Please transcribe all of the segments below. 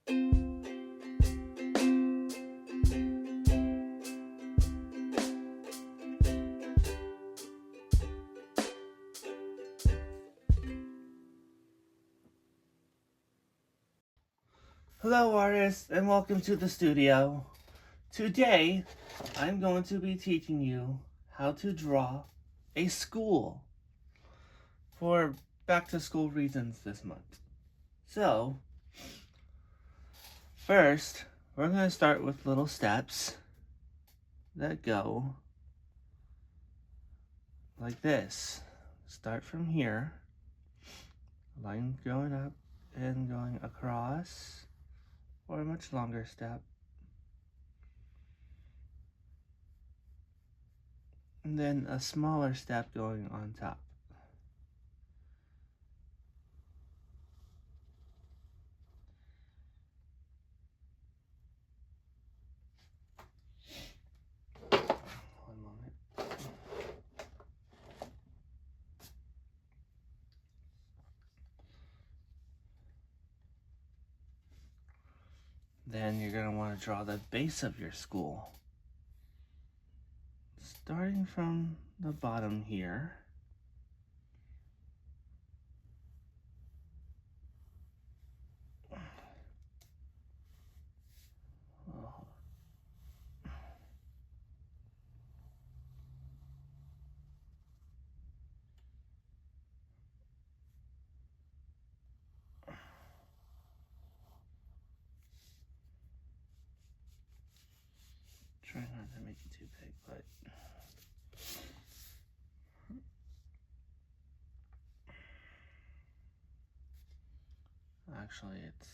Hello artists and welcome to the studio. Today I'm going to be teaching you how to draw a school for back to school reasons this month. So first we're going to start with little steps that go like this. Start from here, line going up and going across, or a much longer step. And then a smaller step going on top. One moment. Then you're going to want to draw the base of your school. Starting from the bottom here. Oh. Try not to make it too big, but actually it's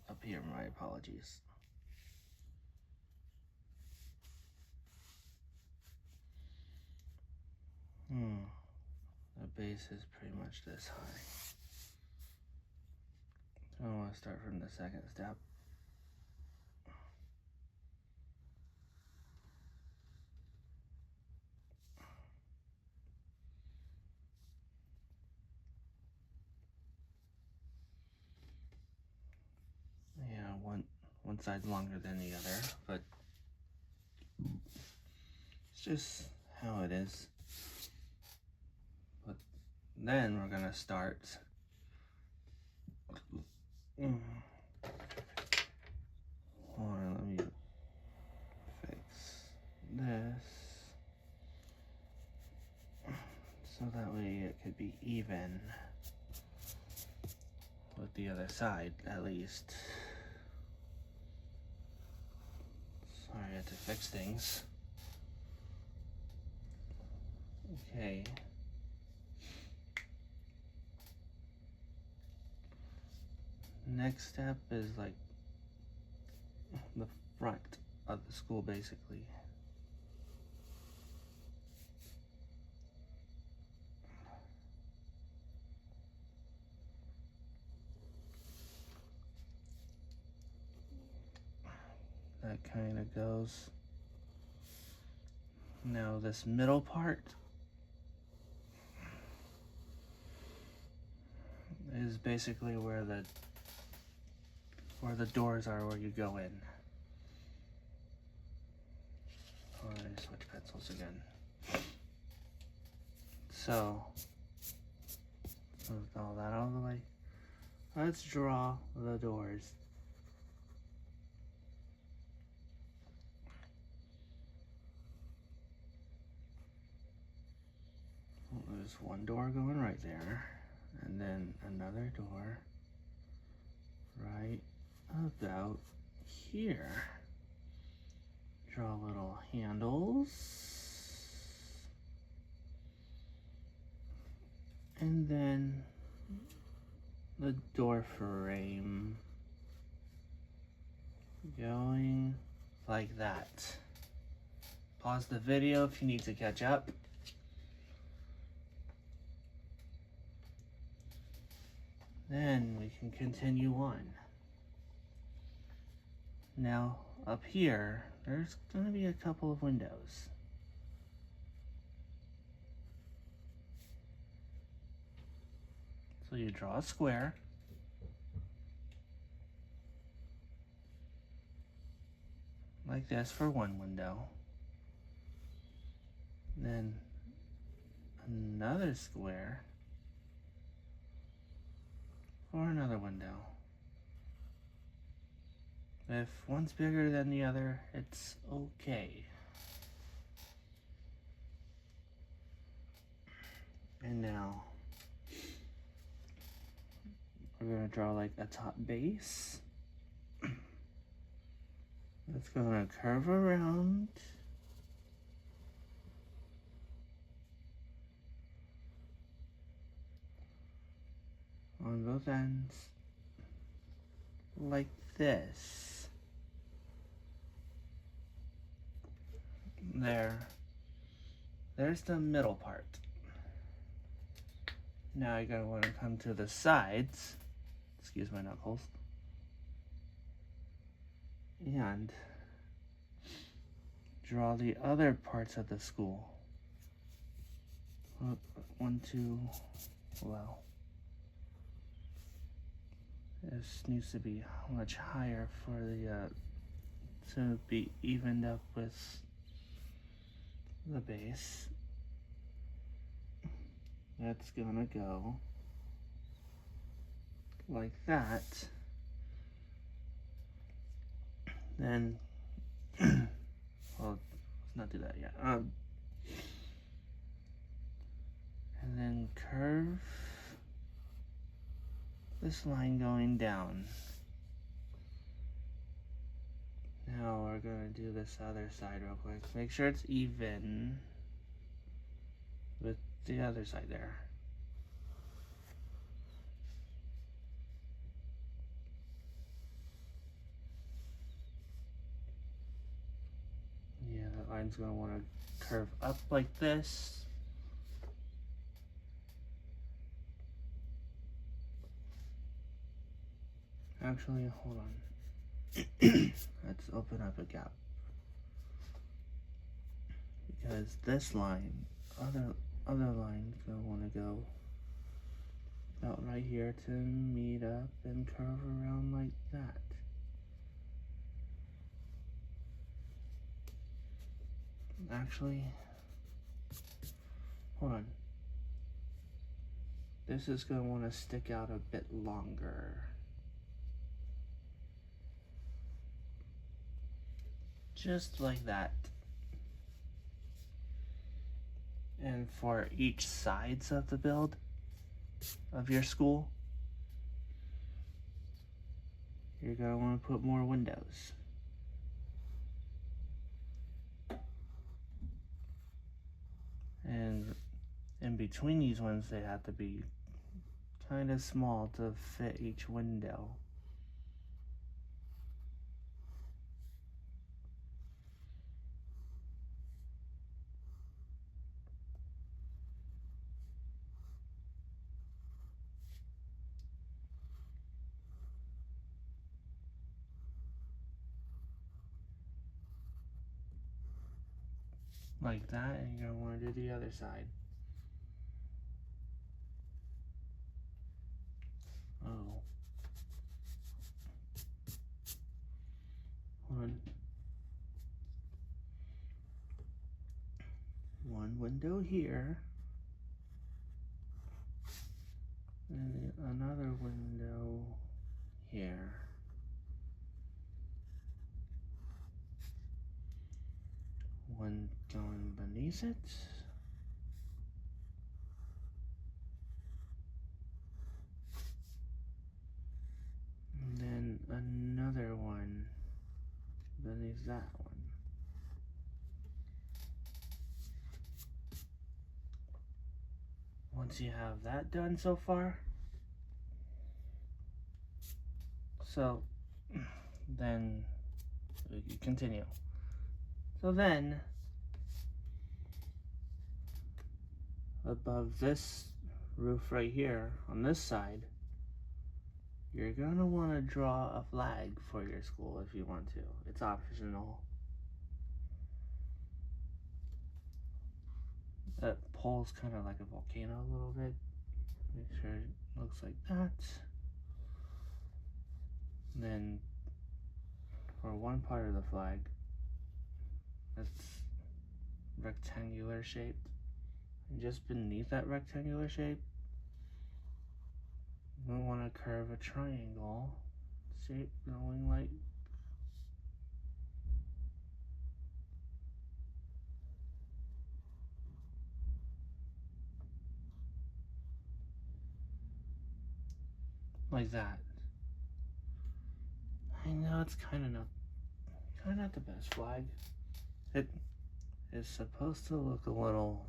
up here. My apologies. The base is pretty much this high. So I want to start from the second step. Yeah, one side's longer than the other, but it's just how it is. But then we're gonna start. Hold on, let me fix this so that way it could be even with the other side, at least. Sorry, I had to fix things. Okay. Next step is like the front of the school, basically. That kind of goes. Now this middle part is basically where the doors are, where you go in. Oh, let me switch pencils again. So, with all that out of the way, let's draw the doors. There's one door going right there, and then another door right about here. Draw little handles, and then the door frame going like that. Pause the video if you need to catch up. Then we can continue on. Now, up here, there's going to be a couple of windows. So you draw a square. like this for one window. Then another square for another window. If one's bigger than the other, it's okay. And now we're gonna draw like a top base. It's gonna curve around. On both ends. Like this. There's the middle part. Now you're gonna want to come to the sides. Excuse my knuckles. And draw the other parts of the school. One, two, well. This needs to be much higher for the to be evened up with the base. That's gonna go like that. Then, well, let's not do that yet. And then curve this line going down. Now we're gonna do this other side real quick. Make sure it's even with the other side there. Yeah, that line's gonna wanna curve up like this. Actually, hold on. Let's open up a gap. Because this line, other line's gonna wanna go about right here to meet up and curve around like that. Actually, hold on. This is gonna wanna stick out a bit longer. Just like that. And for each sides of the build of your school, you're gonna want to put more windows. And in between these ones, they have to be kind of small to fit each window. Like that, and you're gonna want to do the other side. Oh. One window here. And another window here. One going beneath it. And then another one beneath that one. Once you have that done so far, so then you continue. So then, above this roof right here, on this side, you're gonna want to draw a flag for your school if you want to. It's optional. That pole's kind of like a volcano a little bit. Make sure it looks like that. And then for one part of the flag, It's rectangular shaped. And just beneath that rectangular shape, we want to curve a triangle shape going like that. I know it's kind of not the best flag. It is supposed to look a little.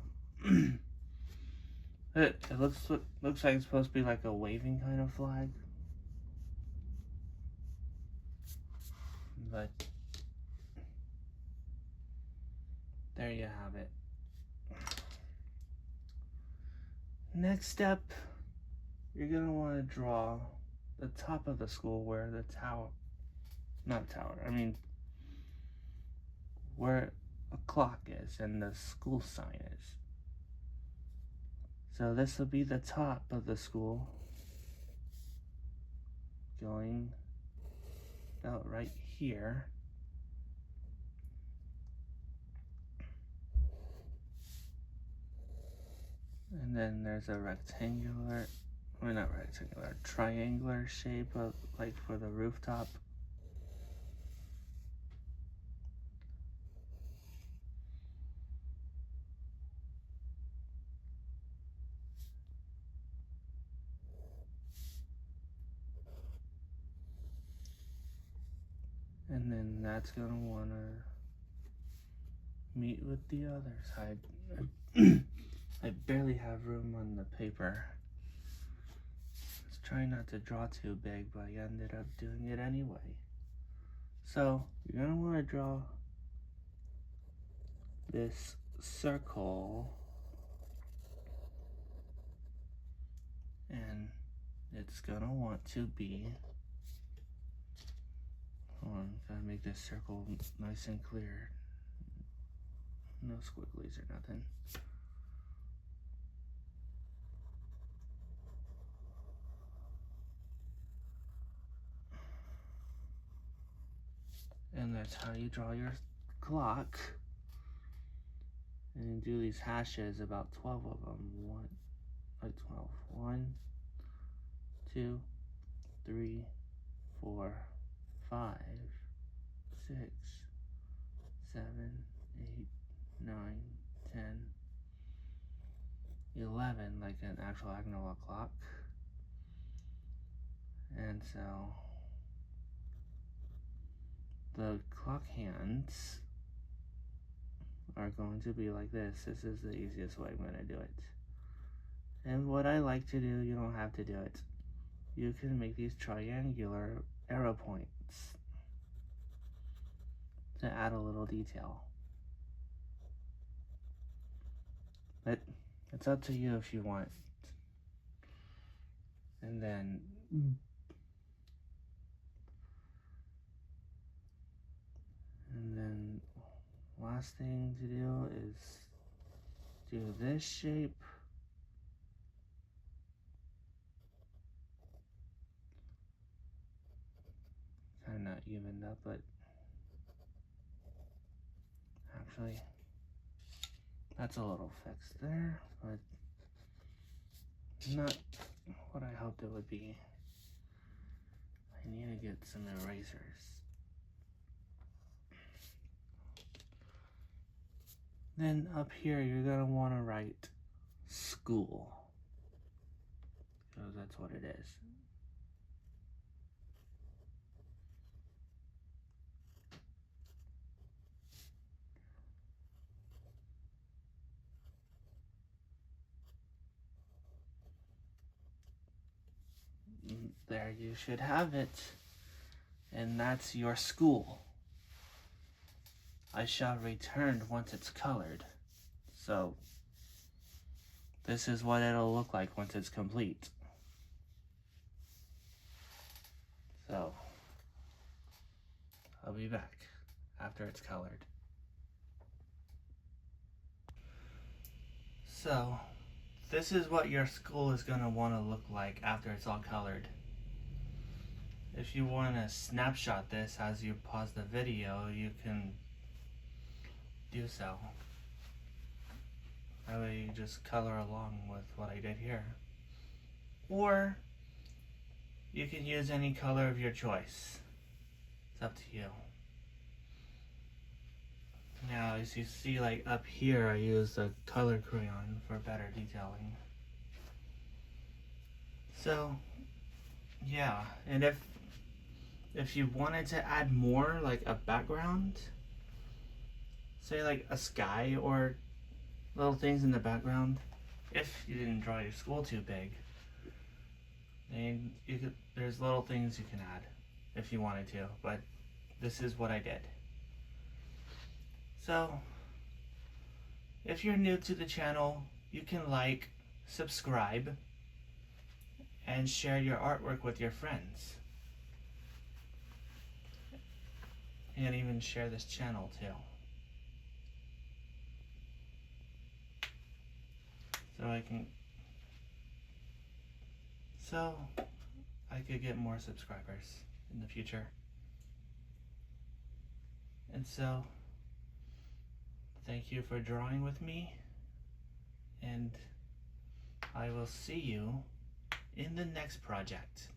it looks like it's supposed to be like a waving kind of flag, but there you have it. Next step, you're gonna want to draw the top of the school where the tower, not tower, I mean where a clock is and the school sign is. So this will be the top of the school, going about right here. And then there's a rectangular, well, not rectangular, triangular shape of like for the rooftop. And then that's gonna wanna meet with the other side. I barely have room on the paper. I was trying not to draw too big, but I ended up doing it anyway. So you're gonna wanna draw this circle, and it's gonna want to be, hold on, gotta make this circle nice and clear. No squigglies or nothing. And that's how you draw your clock. And you do these hashes, about 12 of them. 12. 1, 2, 3, 4, 5, 6, 7, 8, 9, 10, 11, like an actual analog clock. And so the clock hands are going to be like this. This is the easiest way I'm going to do it. And what I like to do, you don't have to do it. You can make these triangular arrow points to add a little detail. But it's up to you if you want. And then last thing to do is do this shape. Kind of not evened up, but actually that's a little fixed there, but not what I hoped it would be. I need to get some erasers. Then up here, you're gonna want to write school, because that's what it is. There you should have it. And that's your school. I shall return once it's colored. So this is what it'll look like once it's complete. So I'll be back after it's colored. So this is what your school is gonna want to look like after it's all colored. If you want to snapshot this as you pause the video, you can do so. That way you just color along with what I did here. Or you can use any color of your choice. It's up to you. Now, as you see, like up here, I used a color crayon for better detailing. So, yeah, and if you wanted to add more, like a background, say like a sky or little things in the background, if you didn't draw your school too big, then there's little things you can add if you wanted to, but this is what I did. So, if you're new to the channel, you can like, subscribe, and share your artwork with your friends. And even share this channel too. So I could get more subscribers in the future. And so, thank you for drawing with me, and I will see you in the next project.